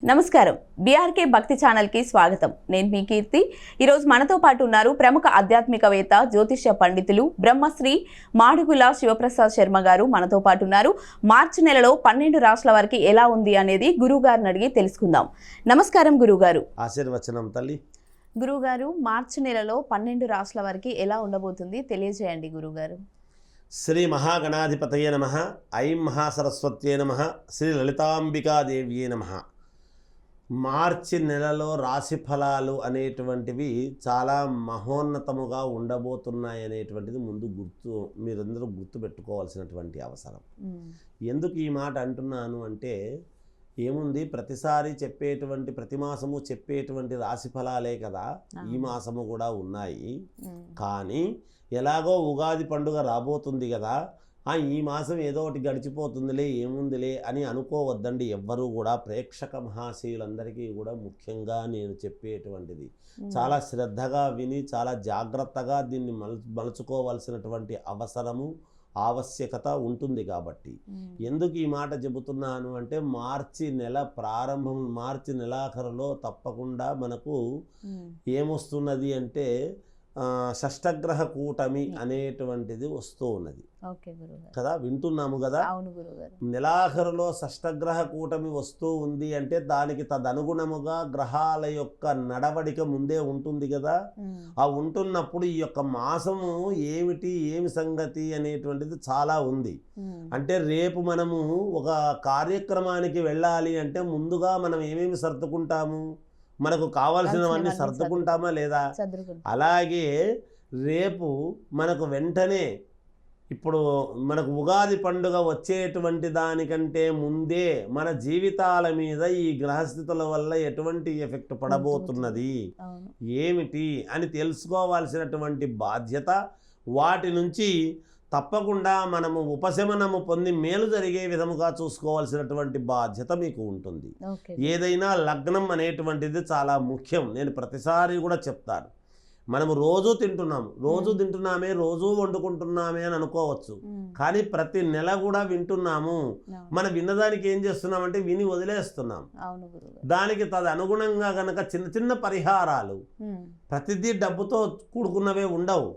నమస్కారం బీఆర్కే భక్తి ఛానల్ కి స్వాగతం. నేను మీ కీర్తి. ఈ రోజు మనతో పాటు ఉన్నారు ప్రముఖ ఆధ్యాత్మికవేత్త, జ్యోతిష్య పండితులు బ్రహ్మశ్రీ మాడుగుల శివప్రసాద్ శర్మ గారు మనతో పాటు ఉన్నారు. మార్చి నెలలో 12 రాష్ట్రాల వారికి ఎలా ఉంది అనేది గురుగారిని అడిగి తెలుసుకుందాం. నమస్కారం గురుగారు. ఆశీర్వచనం తల్లి. గురుగారు, మార్చి నెలలో 12 రాష్ట్రాల వారికి ఎలా ఉండబోతుంది తెలియజేయండి గురుగారు. శ్రీ మహాగణాధిపతయే నమః. ఐం మహాసరస్వత్యే నమః. శ్రీ లలితాంబికాదేవ్యే నమః. మార్చి నెలలో రాశి ఫలాలు అనేటువంటివి చాలా మహోన్నతముగా ఉండబోతున్నాయి అనేటువంటిది ముందు మీరందరూ గుర్తుపెట్టుకోవాల్సినటువంటి అవసరం. ఎందుకు ఈ మాట అంటున్నాను అంటే, ఏముంది, ప్రతిసారి చెప్పేటువంటి ప్రతి మాసము చెప్పేటువంటి రాశి ఫలాలే కదా ఈ మాసము కూడా ఉన్నాయి. కానీ ఎలాగో ఉగాది పండుగ రాబోతుంది కదా, ఈ మాసం ఏదో ఒకటి గడిచిపోతుందిలే, ఏముందిలే అని అనుకోవద్దండి ఎవ్వరూ కూడా. ప్రేక్షక మహాశయులందరికీ కూడా ముఖ్యంగా నేను చెప్పేటువంటిది చాలా శ్రద్ధగా విని చాలా జాగ్రత్తగా దీన్ని మలుచుకోవాల్సినటువంటి అవసరము ఆవశ్యకత ఉంటుంది. కాబట్టి ఎందుకు ఈ మాట చెబుతున్నాను అంటే, మార్చి నెల ప్రారంభం, మార్చి నెలాఖరులో తప్పకుండా మనకు ఏమొస్తున్నది అంటే షష్టగ్రహ కూటమి అనేటువంటిది వస్తూ ఉన్నది కదా, వింటున్నాము కదా. నెలాఖరులో షష్టగ్రహ కూటమి వస్తూ ఉంది అంటే దానికి తదనుగుణముగా గ్రహాల యొక్క నడవడిక ముందే ఉంటుంది కదా. ఆ ఉంటున్నప్పుడు ఈ యొక్క మాసము ఏమి సంగతి అనేటువంటిది చాలా ఉంది. అంటే రేపు మనము ఒక కార్యక్రమానికి వెళ్ళాలి అంటే ముందుగా మనం ఏమేమి సర్దుకుంటాము, మనకు కావాల్సినవన్నీ సర్దుకుంటామా లేదా? అలాగే రేపు మనకు వెంటనే ఇప్పుడు మనకు ఉగాది పండుగ వచ్చేటువంటి దానికంటే ముందే మన జీవితాల మీద ఈ గ్రహస్థితుల వల్ల ఎటువంటి ఎఫెక్ట్ పడబోతున్నది, ఏమిటి అని తెలుసుకోవాల్సినటువంటి బాధ్యత, వాటి నుంచి తప్పకుండా మనము ఉపశమనము పొంది మేలు జరిగే విధముగా చూసుకోవాల్సినటువంటి బాధ్యత మీకు ఉంటుంది. ఏదైనా లగ్నం అనేటువంటిది చాలా ముఖ్యం. నేను ప్రతిసారి కూడా చెప్తాను, మనము రోజు తింటున్నామే, రోజు వండుకుంటున్నామే అని అనుకోవచ్చు. కానీ ప్రతి నెల కూడా వింటున్నాము. మనం విన్నదానికి ఏం చేస్తున్నామంటే విని వదిలేస్తున్నాం. దానికి తదనుగుణంగా గనక చిన్న చిన్న పరిహారాలు, ప్రతిదీ డబ్బుతో కూడుకున్నవే ఉండవు.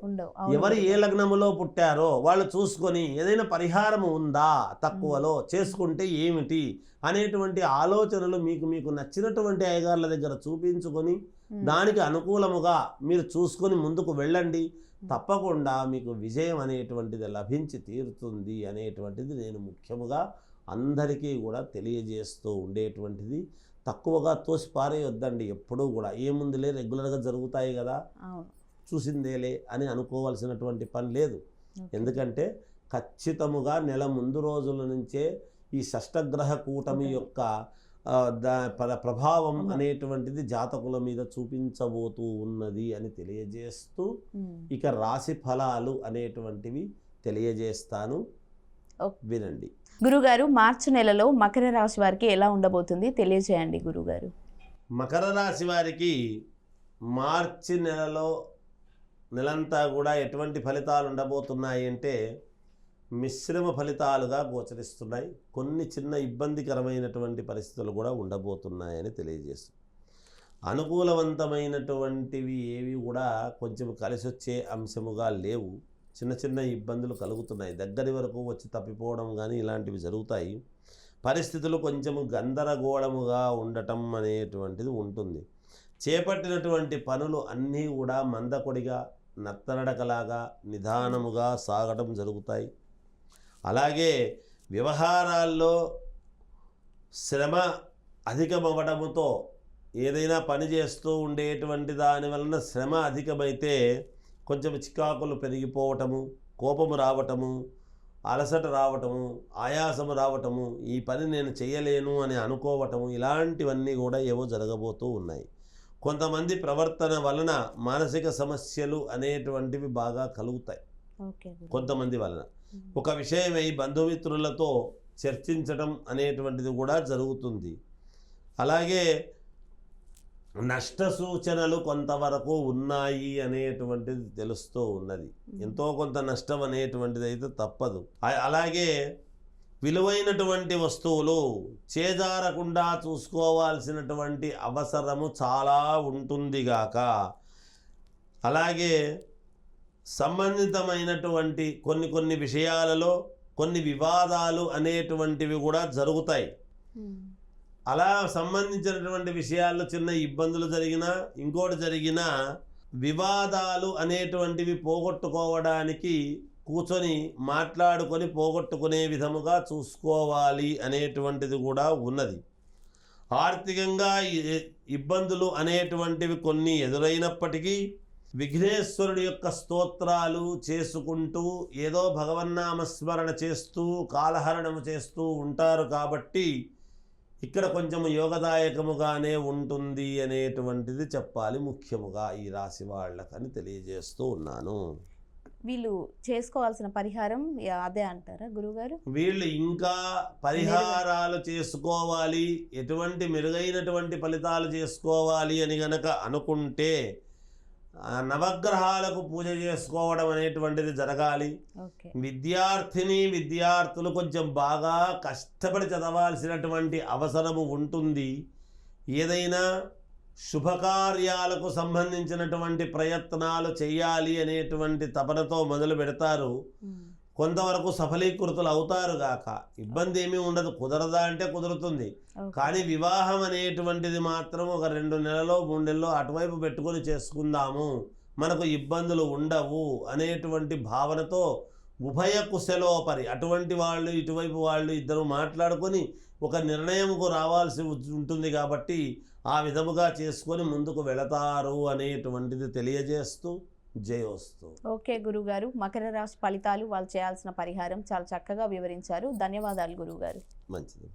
ఎవరు ఏ లగ్నములో పుట్టారో వాళ్ళు చూసుకొని ఏదైనా పరిహారం ఉందా తక్కువలో చేసుకుంటే ఏమిటి అనేటువంటి ఆలోచనలు మీకు నచ్చినటువంటి అయ్యగారుల దగ్గర చూపించుకొని దానికి అనుకూలముగా మీరు చూసుకొని ముందుకు వెళ్ళండి. తప్పకుండా మీకు విజయం అనేటువంటిది లభించి తీరుతుంది అనేటువంటిది నేను ముఖ్యముగా అందరికీ కూడా తెలియజేస్తూ ఉండేటువంటిది. తక్కువగా తోసి పారేయొద్దండి ఎప్పుడూ కూడా. ఏముందిలే, రెగ్యులర్గా జరుగుతాయి కదా, చూసిందేలే అని అనుకోవాల్సినటువంటి పని లేదు. ఎందుకంటే ఖచ్చితముగా నెల ముందు రోజుల నుంచే ఈ షష్టగ్రహ కూటమి యొక్క ప్రభావం అనేటువంటిది జాతకుల మీద చూపించబోతూ ఉన్నది అని తెలియజేస్తూ, ఇక రాశి ఫలాలు అనేటువంటివి తెలియజేస్తాను, వినండి. గురుగారు, మార్చి నెలలో మకర రాశి వారికి ఎలా ఉండబోతుంది తెలియజేయండి గురుగారు. మకర రాశి వారికి మార్చి నెలంతా కూడా ఎటువంటి ఫలితాలు ఉండబోతున్నాయి అంటే మిశ్రమ ఫలితాలుగా గోచరిస్తున్నాయి. కొన్ని చిన్న ఇబ్బందికరమైనటువంటి పరిస్థితులు కూడా ఉండబోతున్నాయని తెలియజేస్తుంది. అనుకూలవంతమైనటువంటివి ఏవి కూడా కొంచెం కలిసి వచ్చే అంశముగా లేవు. చిన్న చిన్న ఇబ్బందులు కలుగుతున్నాయి. దగ్గరి వరకు వచ్చి తప్పిపోవడం కానీ ఇలాంటివి జరుగుతాయి. పరిస్థితులు కొంచెం గందరగోళముగా ఉండటం అనేటువంటిది ఉంటుంది. చేపట్టినటువంటి పనులు అన్నీ కూడా మందకొడిగా, నత్తనడకలాగా, నిదానముగా సాగటం జరుగుతాయి. అలాగే వ్యవహారాల్లో శ్రమ అధికమవ్వడముతో ఏదైనా పని చేస్తూ ఉండేటువంటి దాని వలన శ్రమ అధికమైతే కొంచెం చికాకులు పెరిగిపోవటము, కోపము రావటము, అలసట రావటము, ఆయాసము రావటము, ఈ పని నేను చేయలేను అని అనుకోవటము, ఇలాంటివన్నీ కూడా ఏవో జరగబోతూ ఉన్నాయి. కొంతమంది ప్రవర్తన వలన మానసిక సమస్యలు అనేటువంటివి బాగా కలుగుతాయి. కొంతమంది వలన ఒక విషయమై బంధుమిత్రులతో చర్చించడం అనేటువంటిది కూడా జరుగుతుంది. అలాగే నష్ట సూచనలు కొంతవరకు ఉన్నాయి అనేటువంటిది తెలుస్తూ ఉన్నది. ఎంతో కొంత నష్టం అనేటువంటిది అయితే తప్పదు. అలాగే విలువైనటువంటి వస్తువులు చేజారకుండా చూసుకోవాల్సినటువంటి అవసరము చాలా ఉంటుందిగాక. అలాగే సంబంధితమైనటువంటి కొన్ని విషయాలలో కొన్ని వివాదాలు అనేటువంటివి కూడా జరుగుతాయి. అలా సంబంధించినటువంటి విషయాల్లో చిన్న ఇబ్బందులు జరిగినా ఇంకోటి జరిగినా వివాదాలు అనేటువంటివి పోగొట్టుకోవడానికి కూర్చొని మాట్లాడుకొని పోగొట్టుకునే విధముగా చూసుకోవాలి అనేటువంటిది కూడా ఉన్నది. ఆర్థికంగా ఇబ్బందులు అనేటువంటివి కొన్ని ఎదురైనప్పటికీ విఘ్నేశ్వరుడి యొక్క స్తోత్రాలు చేసుకుంటూ ఏదో భగవన్నామస్మరణ చేస్తూ కాలహరణము చేస్తూ ఉంటారు కాబట్టి ఇక్కడ కొంచెం యోగదాయకముగానే ఉంటుంది అనేటువంటిది చెప్పాలి ముఖ్యముగా ఈ రాశి వాళ్ళకని తెలియజేస్తూ ఉన్నాను. వీళ్ళు చేసుకోవాల్సిన పరిహారం అదే అంటారా గురుగారు? వీళ్ళు ఇంకా పరిహారాలు చేసుకోవాలి, ఎటువంటి మెరుగైనటువంటి ఫలితాలు చేసుకోవాలి అని గనక అనుకుంటే నవగ్రహాలకు పూజ చేసుకోవడం అనేటువంటిది జరగాలి. విద్యార్థులు కొంచెం బాగా కష్టపడి చదవాల్సినటువంటి అవసరము ఉంటుంది. ఏదైనా శుభకార్యాలకు సంబంధించినటువంటి ప్రయత్నాలు చేయాలి అనేటువంటి తపనతో మొదలు పెడతారు. కొంతవరకు సఫలీకృతులు అవుతారు గాక, ఇబ్బంది ఏమీ ఉండదు. కుదరదా అంటే కుదురుతుంది, కానీ వివాహం అనేటువంటిది మాత్రం ఒక 2 నెలలో 3 నెలలో అటువైపు పెట్టుకొని చేసుకుందాము, మనకు ఇబ్బందులు ఉండవు అనేటువంటి భావనతో ఉభయ కుశలోపరి అటువంటి వాళ్ళు ఇటువైపు వాళ్ళు ఇద్దరు మాట్లాడుకొని ఒక నిర్ణయంకు రావాల్సి ఉంటుంది. కాబట్టి ఆ విధముగా చేసుకొని ముందుకు వెళతారు అనేటువంటిది తెలియజేస్తూ జయోస్తు. ఓకే గురుగారు, మకర రాశి ఫలితాలు, వాళ్ళు చేయాల్సిన పరిహారం చాలా చక్కగా వివరించారు. ధన్యవాదాలు గురుగారు. మంచిది.